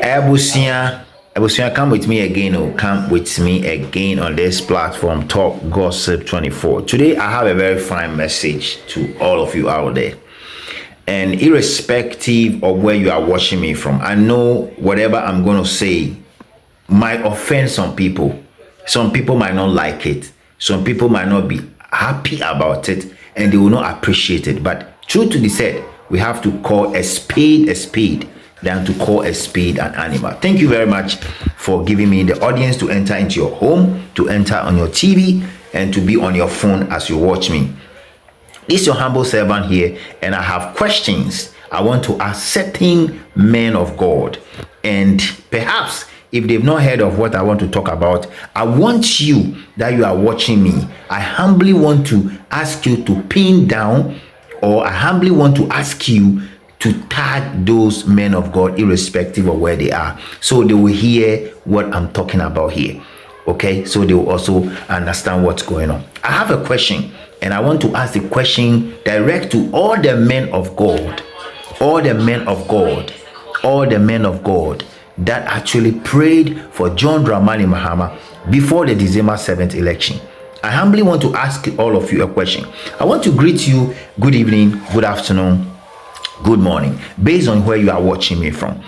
Ebusia, come with me again. Oh, come with me again on this platform, Talk Gossip 24. Today, I have a very fine message to all of you out there. And irrespective of where you are watching me from, I know whatever I'm going to say might offend some people. Some people might not like it. Some people might not be happy about it, and they will not appreciate it. But truth to be said, we have to call a spade than to call a spade an animal. Thank you very much for giving me the audience to enter into your home, to enter on your TV, and to be on your phone as you watch me. This is your humble servant here, and I have questions I want to ask certain men of God. And perhaps if they've not heard of what I want to talk about, I want you that you are watching me, I humbly want to ask you to pin down, or I humbly want to ask you to tag those men of God irrespective of where they are, so they will hear what I'm talking about here. Okay, so they will also understand what's going on. I have a question, and I want to ask the question direct to all the men of God, all the men of God that actually prayed for John Dramani Mahama before the December 7th election. I humbly want to ask all of you a question. I want to greet you good evening, good afternoon, good morning, based on where you are watching me from.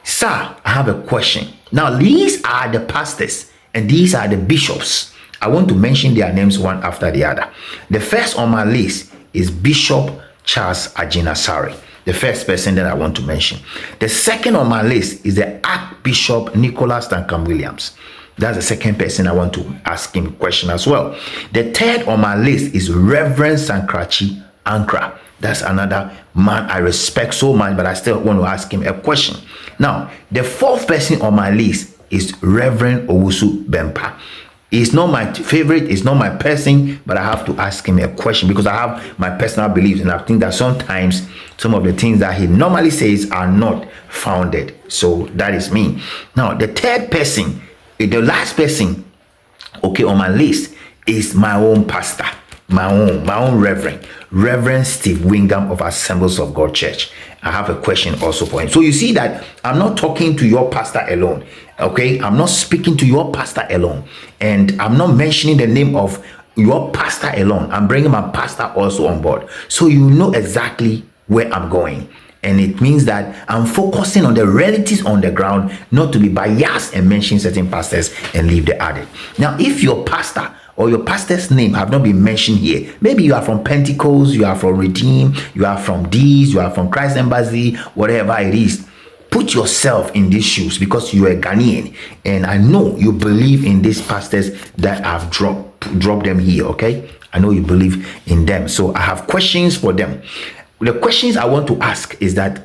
Sir, I have a question. Now, these are the pastors and these are the bishops. I want to mention their names one after the other. The first on my list is Bishop Charles Agyinasare, the first person that I want to mention. The second on my list is the Archbishop Nicholas Duncan Williams. That's the second person I want to ask him a question as well. The third on my list is Reverend Sankrachi Ankrah. That's another man I respect so much, but I still want to ask him a question. Now, the fourth person on my list is Reverend Owusu Bempa. He's not my favorite, it's not my person, but I have to ask him a question because I have my personal beliefs, and I think that sometimes some of the things that he normally says are not founded. So that is me. Now, the third person, the last person, okay, on my list is my own pastor. My own Reverend Steve Wingham of Assemblies of God Church. I have a question also for him. So you see that I'm not talking to your pastor alone. Okay, I'm not speaking to your pastor alone, and I'm not mentioning the name of your pastor alone. I'm bringing my pastor also on board, so you know exactly where I'm going. And it means that I'm focusing on the realities on the ground, not to be biased and mention certain pastors and leave the other. Now, if your pastor or your pastor's name have not been mentioned here, maybe you are from Pentecost, you are from Redeem, you are from D's, you are from Christ Embassy, whatever it is, put yourself in these shoes because you are a Ghanaian, and I know you believe in these pastors that I've dropped them here. Okay, I know you believe in them, so I have questions for them. The questions I want to ask is that,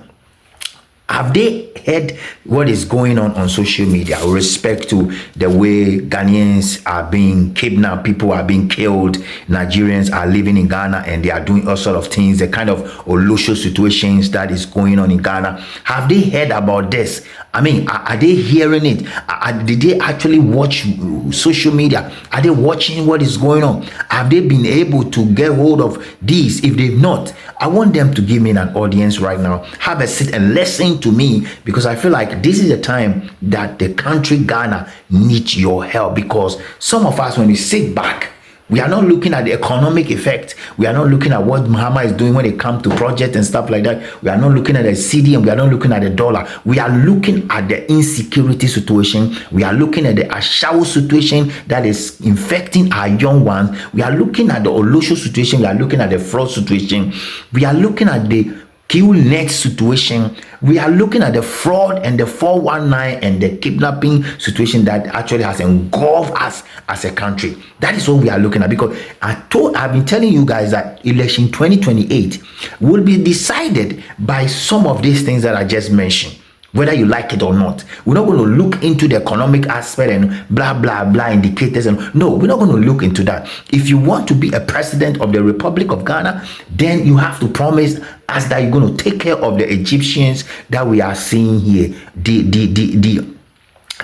have they heard what is going on social media with respect to the way Ghanaians are being kidnapped, people are being killed, Nigerians are living in Ghana and they are doing all sorts of things, the kind of Olosho situations that is going on in Ghana? Have they heard about this? I mean, are they hearing it? Did they actually watch social media? Are they watching what is going on? Have they been able to get hold of these? If they've not, I want them to give me an audience right now. Have a seat and listen to me, because I feel like this is a time that the country Ghana needs your help. Because some of us, when we sit back, we are not looking at the economic effect. We are not looking at what MAHAMA is doing when it comes to projects and stuff like that. We are not looking at the CD, and we are not looking at the dollar. We are looking at the insecurity situation. We are looking at the Ashawo situation that is infecting our young ones. We are looking at the Olosho situation. We are looking at the fraud situation. We are looking at the next situation. We are looking at the fraud and the 419 and the kidnapping situation that actually has engulfed us as a country. That is what we are looking at, because I've been telling you guys that election 2028 will be decided by some of these things that I just mentioned, whether you like it or not. We're not going to look into the economic aspect and blah blah blah indicators, and no, we're not going to look into that. If you want to be a president of the Republic of Ghana, then you have to promise us that you're going to take care of the Egyptians that we are seeing here, the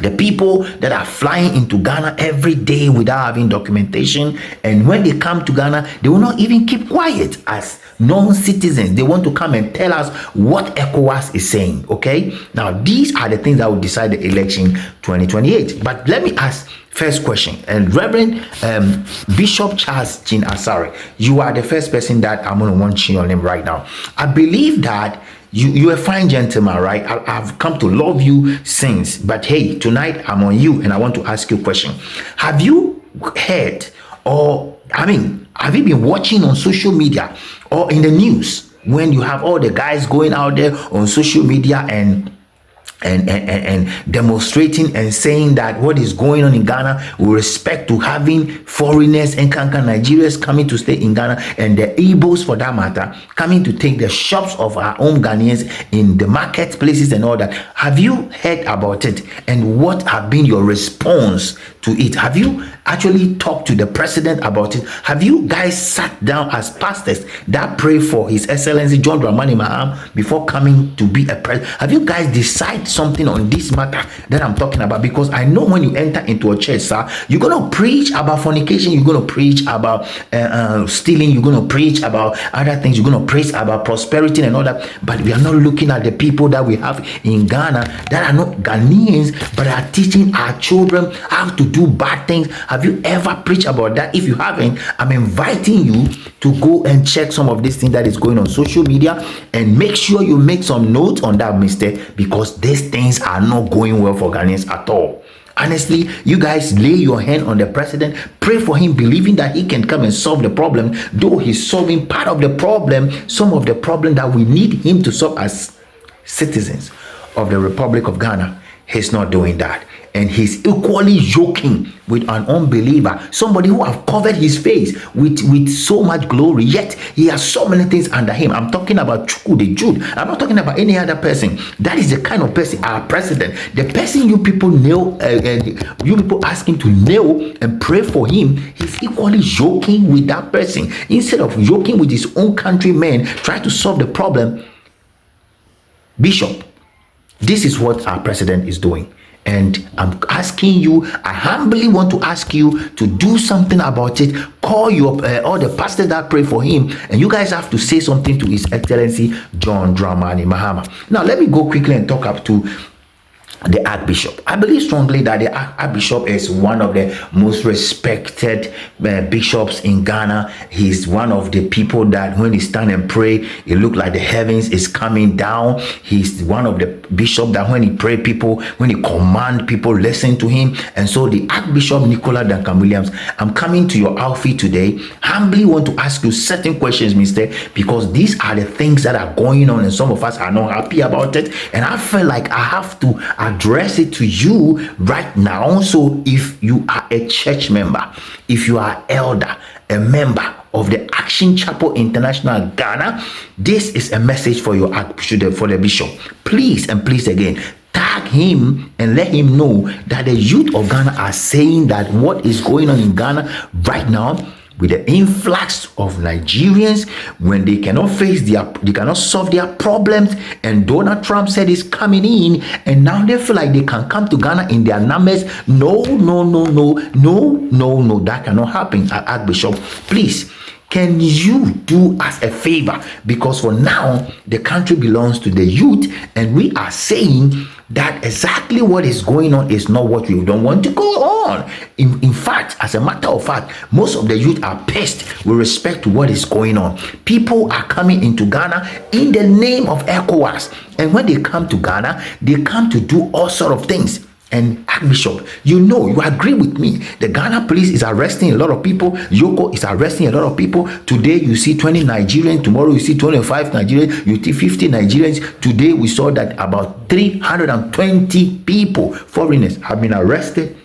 The people that are flying into Ghana every day without having documentation, and when they come to Ghana, they will not even keep quiet as non-citizens. They want to come and tell us what ECOWAS is saying. Okay, now these are the things that will decide the election 2028. But let me ask first question, and Reverend Bishop Charles Agyinasare, you are the first person that I'm going to want you on him right now. I believe that you're a fine gentleman, right? I've come to love you since, but hey, tonight I'm on you and I want to ask you a question. Have you heard, or have you been watching on social media or in the news when you have all the guys going out there on social media and demonstrating and saying that what is going on in Ghana with respect to having foreigners and Nigerians coming to stay in Ghana, and the Igbos for that matter coming to take the shops of our own Ghanaians in the marketplaces and all that? Have you heard about it, and what have been your response to it? Have you actually talked to the president about it? Have you guys sat down as pastors that pray for His Excellency John Dramani Mahama before coming to be a president? Have you guys decided something on this matter that I'm talking about? Because I know when you enter into a church, sir, you're gonna preach about fornication, you're gonna preach about stealing, you're gonna preach about other things, you're gonna preach about prosperity and all that, but we are not looking at the people that we have in Ghana that are not Ghanaians but are teaching our children how to do bad things. Have you ever preached about that? If you haven't, I'm inviting you to go and check some of this thing that is going on social media, and make sure you make some notes on that, mister, because these things are not going well for Ghanaians at all. Honestly, you guys lay your hand on the president, pray for him, believing that he can come and solve the problem, though he's solving part of the problem, some of the problem that we need him to solve as citizens of the Republic of Ghana. He's not doing that, and he's equally joking with an unbeliever, somebody who have covered his face with so much glory, yet he has so many things under him. I'm talking about Chuku the Jude. I'm not talking about any other person. That is the kind of person, our president, the person you people nail, you people ask him to kneel and pray for him. He's equally joking with that person. Instead of joking with his own countrymen, try to solve the problem. Bishop, this is what our president is doing. And I'm asking you, I humbly want to ask you to do something about it. Call your all the pastors that pray for him, and you guys have to say something to His Excellency John Dramani Mahama. Now, let me go quickly and talk up to the Archbishop. I believe strongly that the Archbishop is one of the most respected bishops in Ghana. He's one of the people that when he stand and pray, it look like the heavens is coming down. He's one of the bishop that when he pray, people, when he command people, listen to him. And so the Archbishop Nicola Duncan Williams, I'm coming to your outfit today. Humbly want to ask you certain questions, mister, because these are the things that are going on, and some of us are not happy about it. And I feel like I have to address it to you right now. So if you are a church member, if you are elder, a member of the Action Chapel International Ghana, this is a message for your Archbishop, for the bishop. Please and please again, tag him and let him know that the youth of Ghana are saying that what is going on in Ghana right now, with the influx of Nigerians, when they cannot they cannot solve their problems, and Donald Trump said he's coming in, and now they feel like they can come to Ghana in their numbers. No, that cannot happen. Archbishop, please, can you do us a favor? Because for now, the country belongs to the youth, and we are saying that exactly what is going on is not what we don't want to go on. In fact, as a matter of fact, most of the youth are pissed with respect to what is going on. People are coming into Ghana in the name of ECOWAS, and when they come to Ghana, they come to do all sort of things. And Archbishop, you agree with me. The Ghana police is arresting a lot of people. Yoko is arresting a lot of people. Today you see 20 Nigerians. Tomorrow you see 25 Nigerians. You see 50 Nigerians. Today we saw that about 320 people, foreigners, have been arrested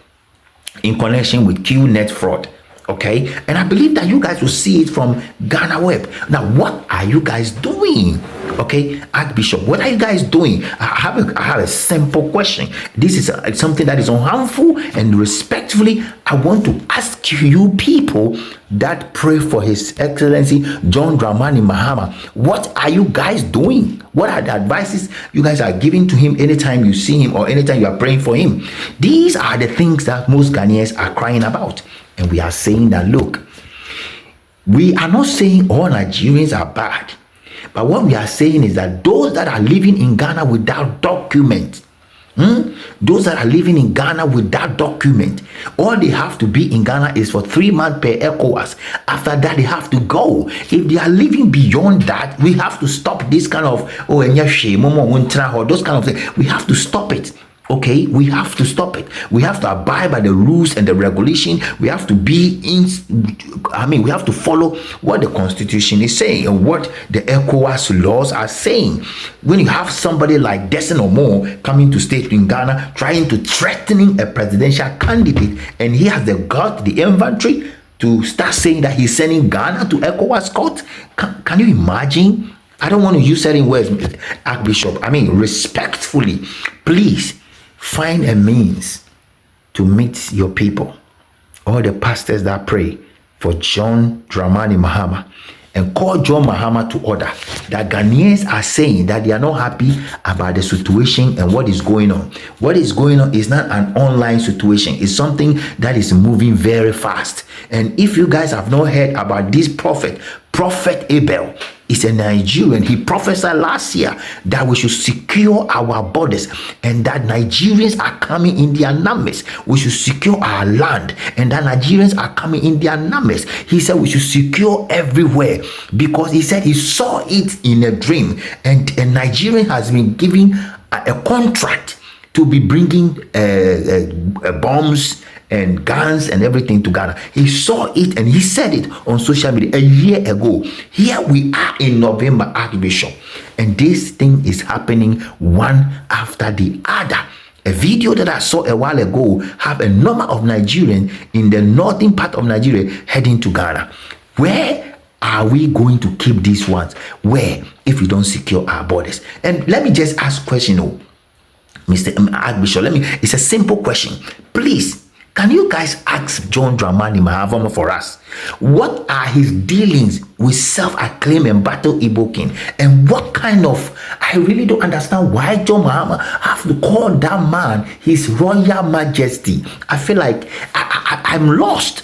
in connection with QNet fraud. Okay, and I believe that you guys will see it from Ghana Web. Now, what are you guys doing? Okay, Archbishop, what are you guys doing? I have a simple question. This is something that is unharmful, and respectfully, I want to ask you people that pray for His Excellency John Dramani Mahama, what are you guys doing? What are the advices you guys are giving to him anytime you see him or anytime you are praying for him? These are the things that most Ghanaians are crying about, and we are saying that, look, we are not saying all Nigerians are bad, but what we are saying is that those that are living in Ghana without documents, those that are living in Ghana without document, all they have to be in Ghana is for 3 months per ECOWAS. After that, they have to go. If they are living beyond that, we have to stop this kind of or those kind of things. We have to stop it. Okay, we have to stop it. We have to abide by the rules and the regulation. We have to be we have to follow what the Constitution is saying and what the ECOWAS laws are saying. When you have somebody like Destin Omo coming to state in Ghana, trying to threatening a presidential candidate, and he has the inventory to start saying that he's sending Ghana to ECOWAS court, can you imagine? I don't want to use certain words, Archbishop. Respectfully, please find a means to meet your people, all the pastors that pray for John Dramani Mahama, and call John Mahama to order. That Ghanaians are saying that they are not happy about the situation and what is going on. What is going on is not an online situation. It's something that is moving very fast. And if you guys have not heard about this Prophet Abel is a Nigerian. He prophesied last year that we should secure our borders and that Nigerians are coming in their numbers. We should secure our land and that Nigerians are coming in their numbers. He said we should secure everywhere because he said he saw it in a dream, and Nigeria has been given a contract to be bringing bombs and guns and everything to Ghana. He saw it and he said it on social media a year ago. Here we are in November, Archbishop, and this thing is happening one after the other. A video that I saw a while ago have a number of Nigerians in the northern part of Nigeria heading to Ghana. Where are we going to keep these ones? Where, if we don't secure our borders? And let me just ask a question, Mr. Archbishop. It's a simple question. Please, can you guys ask John Dramani Mahama for us? What are his dealings with self-acclaimed and battle Igbo king? And what kind of, I really don't understand why John Mahama have to call that man his Royal Majesty. I feel like I'm lost.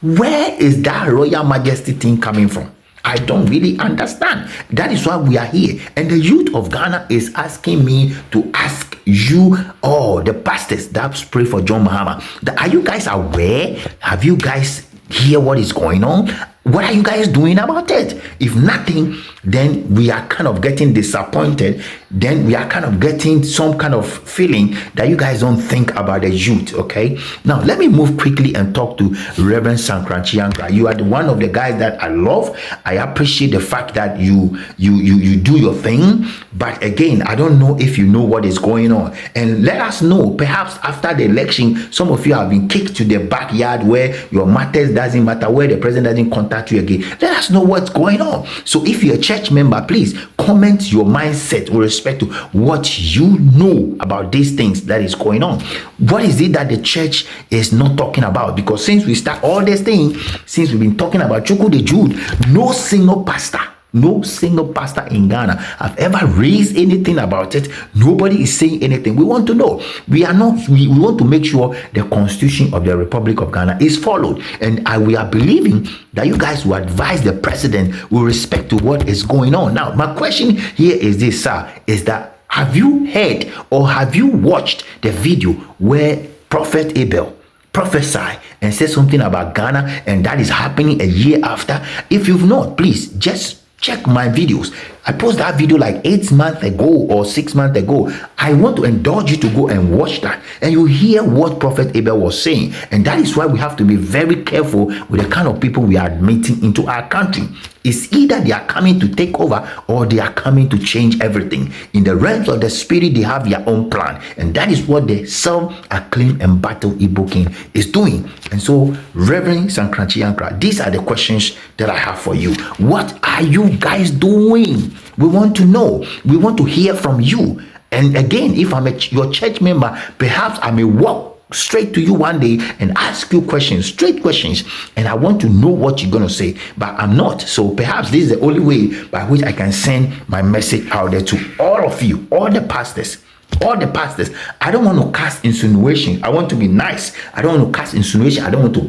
Where is that Royal Majesty thing coming from? I don't really understand. That is why we are here. And the youth of Ghana is asking me to ask you, all the pastors that pray for John Mahama, are you guys aware? Have you guys hear what is going on? What are you guys doing about it? If nothing, then we are kind of getting disappointed. Then we are kind of getting some kind of feeling that you guys don't think about the youth. Okay, now let me move quickly and talk to Reverend Ankrah. You are one of the guys that I love. I appreciate the fact that you do your thing, but again, I don't know if you know what is going on. And let us know, perhaps after the election, some of you have been kicked to the backyard where your matters doesn't matter, where the president doesn't contact you again. Let us know what's going on. So if you're a church member, please comment your mindset with respect to what you know about these things that is going on. What is it that the church is not talking about? Because since we start all these things, since we've been talking about Chuku the Jude, no single pastor in Ghana have ever raised anything about it. Nobody is saying anything. We want to know. We want to make sure the Constitution of the Republic of Ghana is followed. And we are believing that you guys will advise the president with respect to what is going on. Now, my question here is this, sir, is that have you heard or have you watched the video where Prophet Abel prophesy and say something about Ghana, and that is happening a year after? If you've not, please just check my videos. I posted that video like 8 months ago or 6 months ago. I want to indulge you to go and watch that, and you hear what Prophet Abel was saying. And that is why we have to be very careful with the kind of people we are admitting into our country. It's either they are coming to take over or they are coming to change everything. In the realms of the spirit, they have their own plan, and that is what the self-acclaimed and battle Igbo king is doing. And so, Reverend Ankrah, these are the questions that I have for you. What are you guys doing? see. We want to know. We want to hear from you. And again, if I'm your church member, perhaps I may walk straight to you one day and ask you questions, straight questions, and I want to know what you're going to say, but I'm not. So perhaps this is the only way by which I can send my message out there to all of you, all the pastors. I don't want to cast insinuation. I want to be nice. I don't want to cast insinuation. I don't want to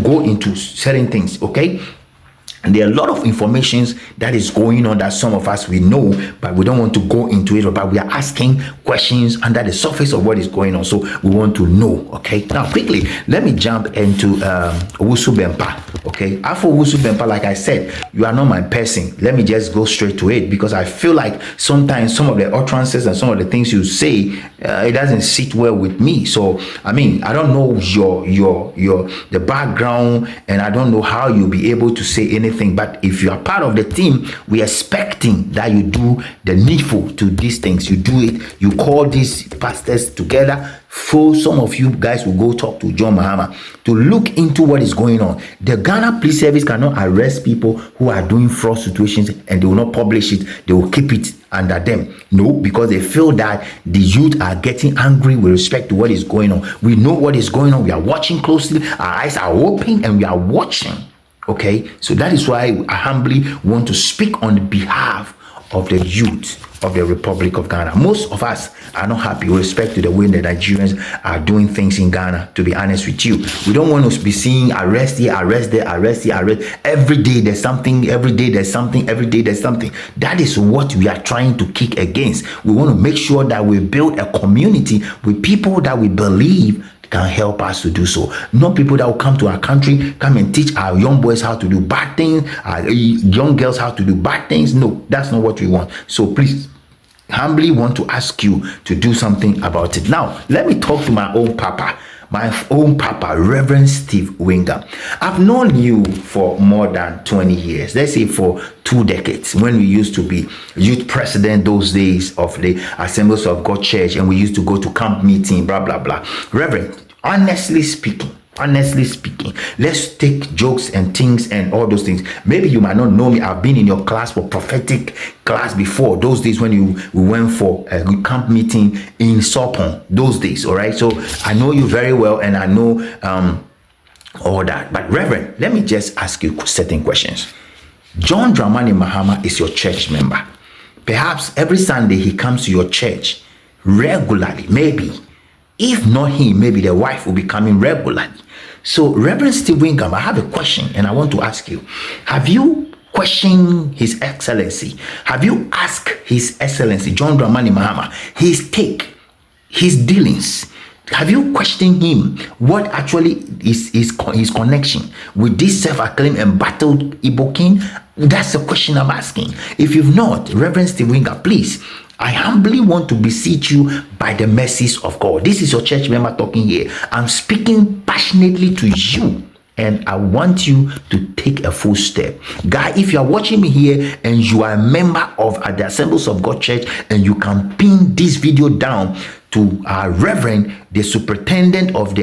go into certain things. Okay. And there are a lot of informations that is going on that some of us we know, but we don't want to go into it. But we are asking questions under the surface of what is going on. So we want to know. Okay. Now quickly, let me jump into Owusu Bempah. Okay. After Owusu Bempah, like I said, you are not my person. Let me just go straight to it, because I feel like sometimes some of the utterances and some of the things you say, it doesn't sit well with me. So I mean, I don't know the background, and I don't know how you'll be able to say anything. But if you are part of the team, we are expecting that you do the needful to these things. You do it. You call these pastors together. So some of you guys will go talk to John Mahama to look into what is going on. The Ghana Police Service cannot arrest people who are doing fraud situations, and they will not publish it. They will keep it under them. No, because they feel that the youth are getting angry with respect to what is going on. We know what is going on. We are watching closely. Our eyes are open and we are watching. Okay, so that is why I humbly want to speak on behalf of the youth of the Republic of Ghana. Most of us are not happy with respect to the way the Nigerians are doing things in Ghana, to be honest with you. We don't want to be seeing arrest here, arrest there, arrest here, arrest. Every day there's something, every day there's something, every day there's something. That is what we are trying to kick against. We want to make sure that we build a community with people that we believe can help us to do so. Not people that will come to our country, come and teach our young boys how to do bad things, our young girls how to do bad things. No, that's not what we want. So please, humbly want to ask you to do something about it. Now, let me talk to my own papa, Reverend Steve Wingham. I've known you for more than 20 years. Let's say for 2 decades, when we used to be youth president those days of the Assemblies of God Church, and we used to go to camp meeting, blah, blah, blah. Reverend, honestly speaking, let's take jokes and things and all those things. Maybe you might not know me. I've been in your class for prophetic class before, those days when we went for a camp meeting in Sopon, those days. All right, so I know you very well, and I know all that. But Reverend, let me just ask you certain questions. John Dramani Mahama is your church member. Perhaps every Sunday he comes to your church regularly. Maybe if not him, maybe the wife will be coming regularly. So Reverend Steve Wingham, I have a question, and I want to ask you, have you questioned His Excellency? Have you asked His Excellency John Dramani Mahama his take, his dealings? Have you questioned him? What actually is his connection with this self-acclaimed and battled Igbo king? That's the question I'm asking. If you've not, Reverend Steve Wingham, please, I humbly want to beseech you by the mercies of God. This is your church member talking here. I'm speaking passionately to you, and I want you to take a full step. Guy, if you are watching me here and you are a member of the Assemblies of God Church, and you can pin this video down to our Reverend, the superintendent of the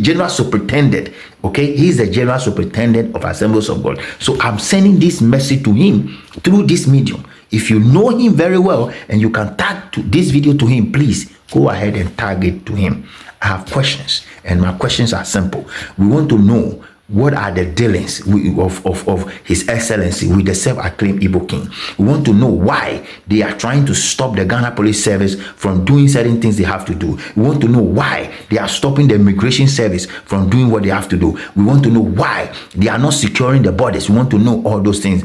general superintendent. Okay, he's the general superintendent of Assemblies of God. So I'm sending this message to him through this medium. If you know him very well and you can tag to this video to him, please go ahead and tag it to him. I have questions, and my questions are simple. We want to know, what are the dealings of His Excellency with the self-acclaimed Igbo king? We want to know why they are trying to stop the Ghana Police Service from doing certain things they have to do. We want to know why they are stopping the Immigration Service from doing what they have to do. We want to know why they are not securing the borders. We want to know all those things.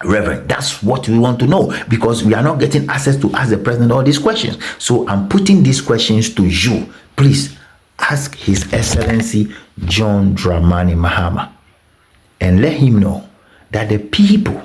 Reverend, that's what we want to know, because we are not getting access to ask the president all these questions. So I'm putting these questions to you. Please ask His Excellency John Dramani Mahama, and let him know that the people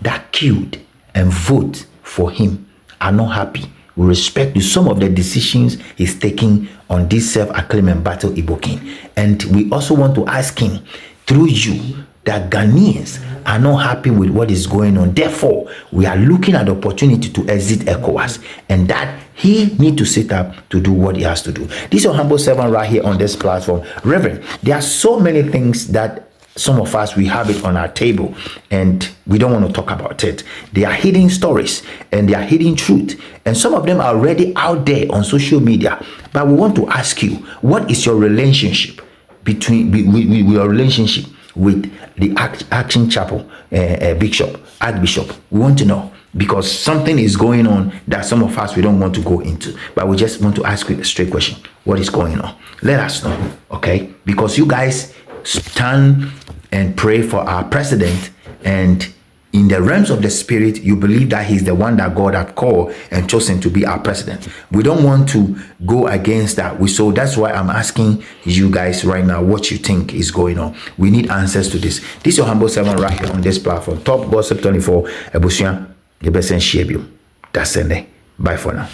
that killed and vote for him are not happy with respect to some of the decisions he's taking on this self-acclaimed and battle Igbo king. And we also want to ask him through you that Ghanaians are not happy with what is going on. Therefore, we are looking at the opportunity to exit ECOWAS, and that he need to sit up to do what he has to do. This is your humble servant right here on this platform. Reverend, there are so many things that some of us, we have it on our table and we don't want to talk about it. They are hidden stories and they are hidden truth, and some of them are already out there on social media. But we want to ask you, what is your relationship between your relationship with the Action Chapel Bishop, Archbishop? We want to know, because something is going on that some of us, we don't want to go into, but we just want to ask you a straight question. What is going on? Let us know, okay? Because you guys stand and pray for our president, and in the realms of the spirit, you believe that he's the one that God had called and chosen to be our president. We don't want to go against that. So that's why I'm asking you guys right now what you think is going on. We need answers to this. This is your humble servant right here on this platform. Top Gossip 24. Ebusia, the best and share you. That's it. Bye for now.